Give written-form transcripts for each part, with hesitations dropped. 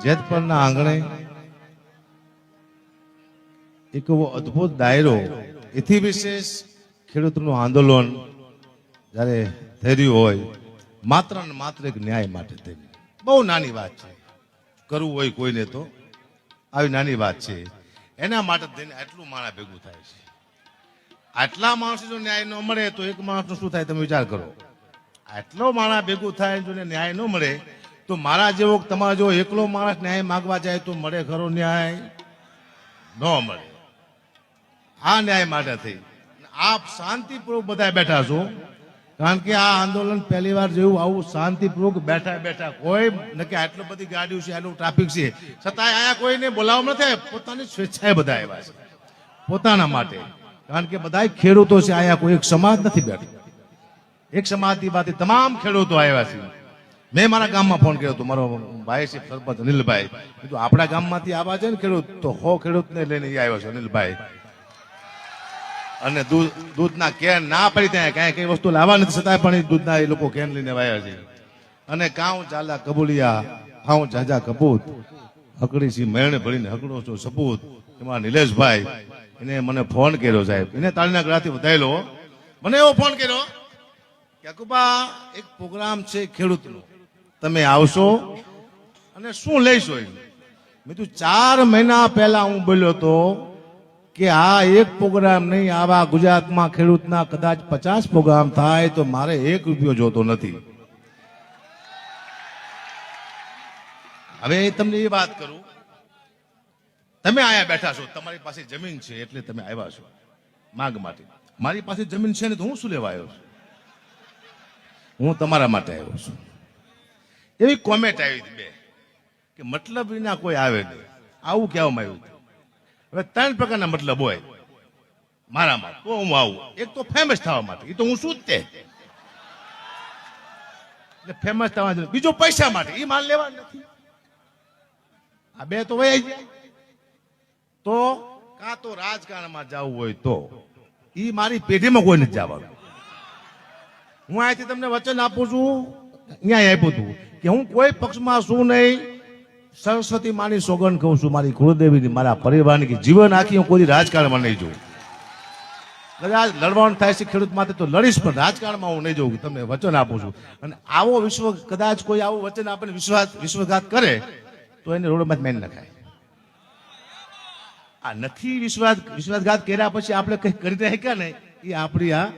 જેતપરના આંગણે એક એવો અદ્ભુત ડાયરો, એથી વિશેષ ખેડૂતનું આંદોલન જ્યારે થઈ રહ્યું હોય, માત્ર ને માત્ર એક ન્યાય માટે થઈને. બહુ નાની વાત છે, કરવું હોય કોઈને તો આવી નાની વાત છે, એના માટે થઈને આટલું માણસ ભેગું થાય છે. આટલા માણસો જો ન્યાય ન મળે તો એક માણસનું શું થાય તમે વિચાર કરો. આટલો માણસ ભેગું થાય જો ન્યાય ન મળે તો મારા જેવો તમારા જેવો એકલો માણસ ન્યાય માગવા જાય તો મળે ખરો ન્યાય? ન મળે. આ ન્યાય માટે થઈ આપ શાંતિપૂર્વક બધા બેઠા છો, કારણ કે આ આંદોલન પહેલી વાર જેવું આવું શાંતિપૂર્વક બેઠા બેઠા, કોઈ નક્કી આટલી બધી ગાડીઓ છે, આટલું ટ્રાફિક છે, છતાંય અહીંયા કોઈને બોલાવવા નથી. પોતાની સ્વેચ્છાએ બધા આવ્યા છે, પોતાના માટે. કારણ કે બધા ખેડૂતો છે, અહીંયા કોઈ એક સમાજ નથી બેઠો. એક સમાજથી બાદ તમામ ખેડૂતો આવ્યા છે. મેં મારા ગામમાં ફોન કર્યો હતો, મારો ભાઈ છે સરપંચ અનિલભાઈ, કીધું આપણા ગામમાંથી આવા છે ને ખેડૂત, તો 100 ખેડૂતને લઈને આવ્યો છે અનિલભાઈ. અને દૂધના કેન ના પડી ત્યાં કાંઈ કઈ વસ્તુ લાવવા નથી, છતાંય પણ દૂધના એ લોકો કેન લઈને આવ્યા છે. અને કાઉ ચાલા કબુલિયા ખાઉ જાજા કપૂત, હકડી સી મેણ ભરીને હકડો છો સપૂત. એમાં નિલેશભાઈ, એને મને ફોન કર્યો સાહેબ, એને તાળીના ગળાથી વધાયેલો. મને એવો ફોન કર્યો કે અકુબા એક પ્રોગ્રામ છે ખેડૂતનો, તમે આવશો અને શું લઈશો? મેં તું 4 મહિના પહેલા હું બોલ્યો હતો કે આ એક પ્રોગ્રામ નહીં, આવા ગુજરાતમાં ખેડૂતના કદાચ 50 પ્રોગ્રામ થાય તો મારે 1 રૂપિયો જોતો નથી. હવે તમને એ વાત કરું, તમે અહીંયા બેઠા છો, તમારી પાસે જમીન છે એટલે તમે આવ્યા છો માંગ માટે. મારી પાસે જમીન છે ને તો હું શું લેવા આવ્યો છું? હું તમારા માટે આવ્યો છું. એવી કોમેન્ટ આવી હતી 2 કે મતલબ વિના કોઈ આવે નહીં, આવું કહેવામાં આવ્યું. હવે 3 પ્રકારના મતલબ હોય મારામાં, તો હું આવું. એક તો ફેમસ થવા માટે, એ તો હું શું જ તે ફેમસ થવા જોઈએ. બીજો પૈસા માટે, એ માલ લેવા નથી. આ 2 તો વહી જાય. તો કાં તો રાજકારણમાં જવું હોય તો એ મારી પેઢીમાં કોઈ નથી જવાનું. હું અહીંથી તમને વચન આપું છું, અહીંયા આપ્યું હતું કે હું કોઈ પક્ષમાં છું નહીં. સરસ્વતી માની સોગંદ કહું છું, મારી કુળદેવીની, મારા પરિવારની, કે જીવન આખી હું કોઈ રાજકારણમાં નહીં જોઉં. કદાચ લડવાનું થાય છે ખેડૂત માટે તો લડીશ, પણ રાજકારણમાં હું નહીં જોઉં. તમને વચન આપું છું. અને આવો કદાચ કોઈ આવું વચન આપણને વિશ્વાસઘાત કરે તો એને રોડમાં જ મેન નખાય. આ નથી વિશ્વાસઘાત કર્યા પછી આપણે કઈ કરી રહ્યા ને, એ આપણી આ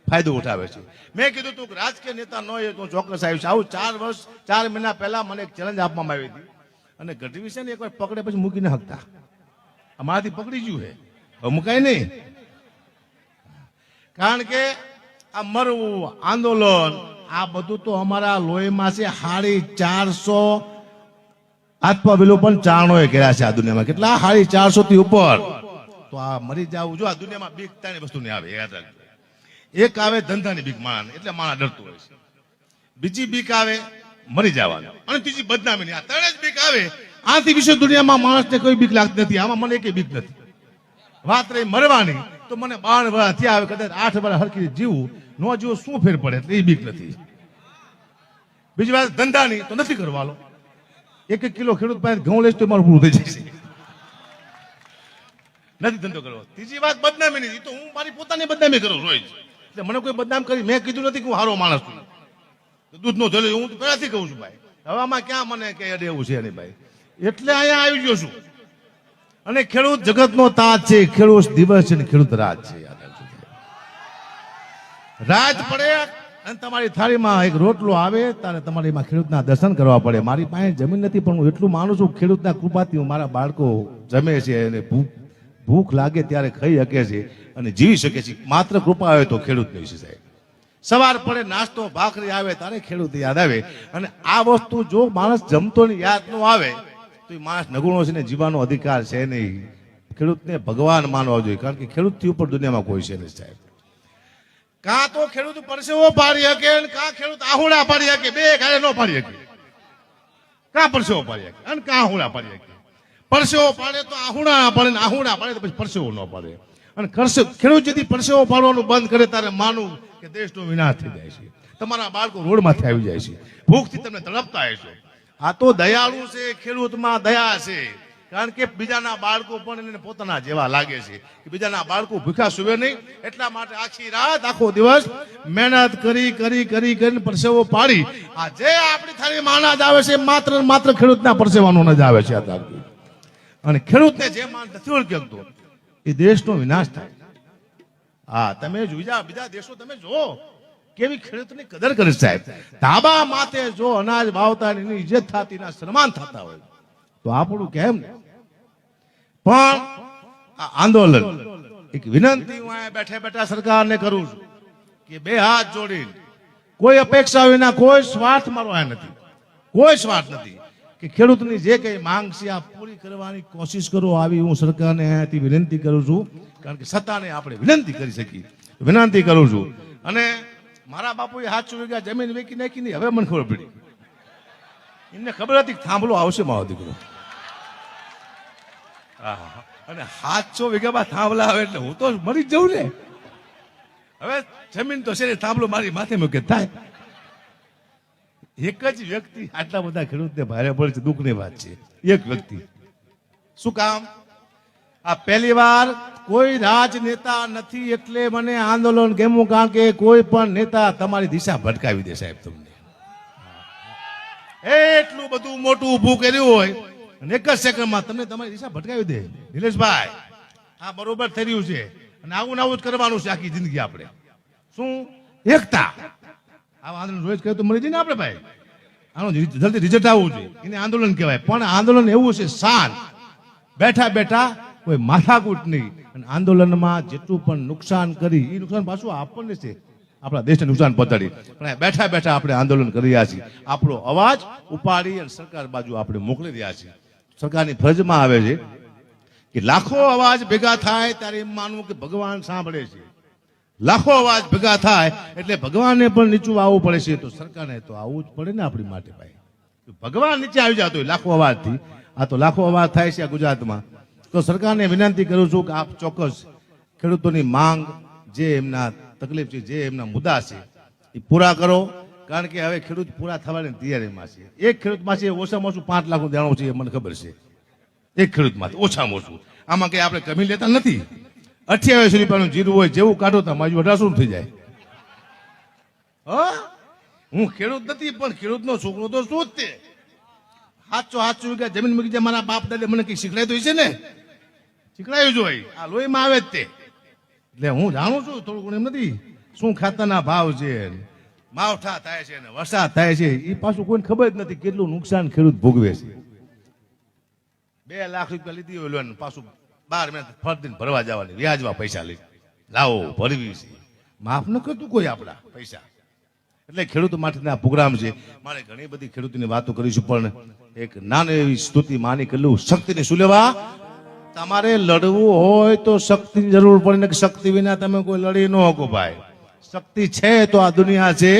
ફાયદો ઉઠાવે છે. મેં કીધું તું રાજકીય નેતા ન હોય તો ચોક્કસ આવીશ. આવું 4 મહિના પહેલા મને એક ચેલેન્જ આપવામાં આવી હતી, અને ગઢવી છે ને એકવાર પકડે પછી મૂકી ન શકતા. અમારાથી પકડી ગયું છે, હવે મુકાય નહીં. કારણ કે આ મરવું, આંદોલન, આ બધું તો અમારા લોહીમાં છે. 450 આત્મવિલોપન ચારણોએ કર્યા છે આ દુનિયામાં. કેટલા? 450 થી ઉપર. તો આ મરી જવું, જો આ દુનિયામાં બીક 3 વસ્તુ નહીં આવે, યાદ રાખજો. એક આવે ધંધાની બીક, માણસ એટલે માણસ ડરતું હોય છે. બીજી બીક આવે મરી જવાનું, અને ત્રીજી બદનામીની. આ 3 જ બીક આવે. આથી વિશે દુનિયામાં માણસને કોઈ બીક લાગતી નથી. આમાં મને એકે બીક નથી. વાત રહી મરવાની, તો મને 12 વર્ષ થયા, આવે કદાચ 8 વર્ષ હરખી જીવું ન જીવું શું ફેર પડે, એટલે એ બીક નથી. બીજી વાત ધંધાની, તો નથી કરવાનો. 1 કિલો ખેડૂત પાસે ઘઉં લઈશ તો મારું પૂરું થઈ જશે, નથી ધંધો કરવો. ત્રીજી વાત બદનામીની, તો હું મારી પોતાની બદનામી કરું રોજ. એટલે મને કોઈ બદનામ કરી, મેં કીધું નથી કે હું સારો માણસ છું, દૂધનો ધોલે, હું પહેલાથી કહું છું ભાઈ. હવે આમાં ક્યાં મને કે અડે એવું છે નહીં ભાઈ. એટલે અહીંયા આવી ગયો છું. અને ખેડૂત જગતનો તાજ છે, ખેડૂત દિવસ છે ને ખેડૂત રાત છે. રાત પડે અને તમારી થાળીમાં એક રોટલો આવે, ત્યારે તમારે એમાં ખેડૂતના દર્શન કરવા પડે. મારી પાસે જમીન નથી, પણ હું એટલું માનું છું ખેડૂતના કૃપાથી મારા બાળકો જમે છે અને ભૂખ લાગે ત્યારે ખાઈ શકે છે અને જીવી શકે છે. માત્ર કૃપા આવે તો ખેડૂત નહીં છે સાહેબ. સવાર પડે નાસ્તો ભાખરી આવે ત્યારે ખેડૂત યાદ આવે. અને આ વસ્તુ જો માણસ જમતો ને યાદ ન આવે તો એ માણસ નગુણો છે ને જીવવાનો અધિકાર છે નહીં. ખેડૂતને ભગવાન માનવા જોઈએ, કારણ કે ખેડૂતથી ઉપર દુનિયામાં કોઈ છે નહીં સાહેબ. કાં તો ખેડૂત પરસેવો પાડી શકે, કાં ખેડૂત આહુડા પાડી શકે. 2 ગાડે ન પાડી શકે. કાં પરસેવો પાડી શકે અને કાં આહુડા પાડી શકે. પરસેવો પાડે તો આહુડા ના પાડે, આહુડા પાડે તો પછી પરસેવો ન પાડે. અને ખેડૂત જેથી પરસેવો પાડવાનું બંધ કરે ત્યારે માનવું કે દેશનો વિનાશ થઈ જાય છે. તમારા બાળકો રોડમાંથી આવી જાય છે, ભૂખથી તમને તડપતા હશો. આ તો દયાળુ છે, ખેડૂતમાં દયા છે. કારણ કે બીજાના બાળકો પણ એને પોતાના જેવા લાગે છે કે બીજાના બાળકો ભૂખ્યા સુવે નહીં, એટલા માટે આખી રાત આખો દિવસ મહેનત કરી કરી કરી કરીને પરસેવો પાડી આ જે આપણી થાળીમાં અનાજ આવે છે માત્ર ને માત્ર ખેડૂતના પરસેવાનો અનાજ આવે છે. અને ખેડૂતને જે માન નથી ઓળખતો એ દેશનો વિનાશ થાય. હા, તમે બીજા દેશો તમે જો કેવી ખેડૂતની કદર કરે સાહેબ. ધાબા માથે જો અનાજ વાવતા એની ઇજ્જત થતી ના સન્માન થતા હોય તો આપણું કેમ ને. પણ આ આંદોલન એક વિનંતી હું અહીંયા બેઠા બેઠા સરકારને કરું છું કે બે હાથ જોડીને કોઈ અપેક્ષા વિના, કોઈ સ્વાર્થ મારો આ નથી, કોઈ સ્વાર્થ નથી, કે ખેડૂતની જે કઈ માંગ છે આ પૂરી કરવાની કોશિશ કરો. આવી હું સરકારને અહીંયાથી વિનંતી કરું છું. કારણ કે સત્તાને આપણે વિનંતી કરી શકીએ, વિનંતી કરું છું. અને મારા બાપુએ 700 વીઘા જમીન વેચી નાખી નહીં, હવે મને ખબર પડી. એમને ખબર હતી કે થાંભલો આવશે મારો દીકરો. અને 700 વીઘામાં થાંભલા આવે એટલે હું તો મરી જ જઉં ને. હવે જમીન તો છે, થાંભલો મારી માથે મૂકે થાય. એક જ વ્યક્તિ આટલા બધા ખેડૂતને ભારે પડે છે, દુઃખની વાત છે. એક વ્યક્તિ. શું કામ? આ પહેલી વાર કોઈ રાજનેતા નથી એટલે મને આંદોલન કેમું? કારણ કે કોઈ પણ નેતા તમારી દિશા ભટકાવી દે સાહેબ. તમને એટલું બધું મોટું ઊભું કર્યું હોય અને એક જ સેકન્ડમાં તમને તમારી દિશા ભટકાવી દે. નિલેશભાઈ, આ બરોબર થઈ રહ્યું છે અને આવું આવું જ કરવાનું છે આખી જિંદગી આપણે. શું એકતા? આ આંદોલન રોજ કરે તો મળી જાય ને આપણે ભાઈ. આનું જલ્દી રિઝલ્ટ આવવું જોઈએ, એને આંદોલન કહેવાય. પણ આંદોલન એવું છે શાંત, બેઠા બેઠા, કોઈ માથાકૂટ નહીં. અને આંદોલનમાં જેટલું પણ નુકસાન કરી એ નુકસાન પાછું આપણને છે, આપણા દેશને નુકસાન પહોંચાડી. પણ બેઠા બેઠા આપણે આંદોલન કરી રહ્યા છીએ. આપણો અવાજ ઉપાડી અને સરકાર બાજુ આપણે મોકલી રહ્યા છીએ. સરકારની ફરજમાં આવે છે કે લાખો અવાજ ભેગા થાય ત્યારે એમ માનવું કે ભગવાન સાંભળે છે. લાખો અવાજ ભેગા થાય એટલે ભગવાનને પણ નીચું આવવું પડે છે. તો સરકારને તો આવવું જ પડે ને આપણી માટે ભાઈ. ભગવાન નીચે આવી જતો હોય લાખો અવાજથી. આ તો લાખો અવાજ થાય છે આ ગુજરાતમાં. તો સરકારને વિનંતી કરું છું કે આપ ચોક્કસ ખેડૂતોની માંગ, જે એમના તકલીફ છે, જે એમના મુદ્દા છે એ પૂરા કરો. કારણ કે હવે ખેડૂત પૂરા થવાની તૈયારીમાં છે. એક ખેડૂતમાં છે ઓછામાં ઓછું 5 લાખનું દેણું છે, એ મને ખબર છે. એક ખેડૂતમાં ઓછામાં ઓછું. આમાં કઈ આપણે કમી લેતા નથી. 28 રૂપિયાનું જીરું હોય, જેવું કાઢો તો મારી 1800 થઈ જાય. હું ખેડૂત નથી પણ ખેડૂતનો છોકરો તો શું જ તે. 700 વીઘા જમીન મૂકી જાય. મારા બાપ દાદા મને કઈ શીખડાયું છે ને, શીખડાયું જ હોય. આ લોહીમાં આવે જ તે. એટલે હું જાણું છું થોડું ઘણું. એમ નથી શું ખાતાના ભાવ છે, માવઠા થાય છે ને વરસાદ થાય છે, એ પાછું કોઈને ખબર જ નથી કેટલું નુકસાન ખેડૂત ભોગવે છે. 2 લાખ રૂપિયા લીધી હોય લોન, પાછું 12 મહિના ફરદીને ભરવા જવાની, વ્યાજમાં પૈસા લઈ લાવો ભરવી છે. માફ ન કરતું કોઈ આપણા પૈસા. એટલે ખેડૂત માટેના પ્રોગ્રામ છે. મારે ઘણી બધી ખેડૂતની વાતો કરીશું પણ એક નાની એવી સ્તુતિ માની કરું. શક્તિની શું લેવા? તમારે લડવું હોય તો શક્તિની જરૂર પડે ને, શક્તિ વિના તમે કોઈ લડી ન શકો ભાઈ. શક્તિ છે તો આ દુનિયા છે.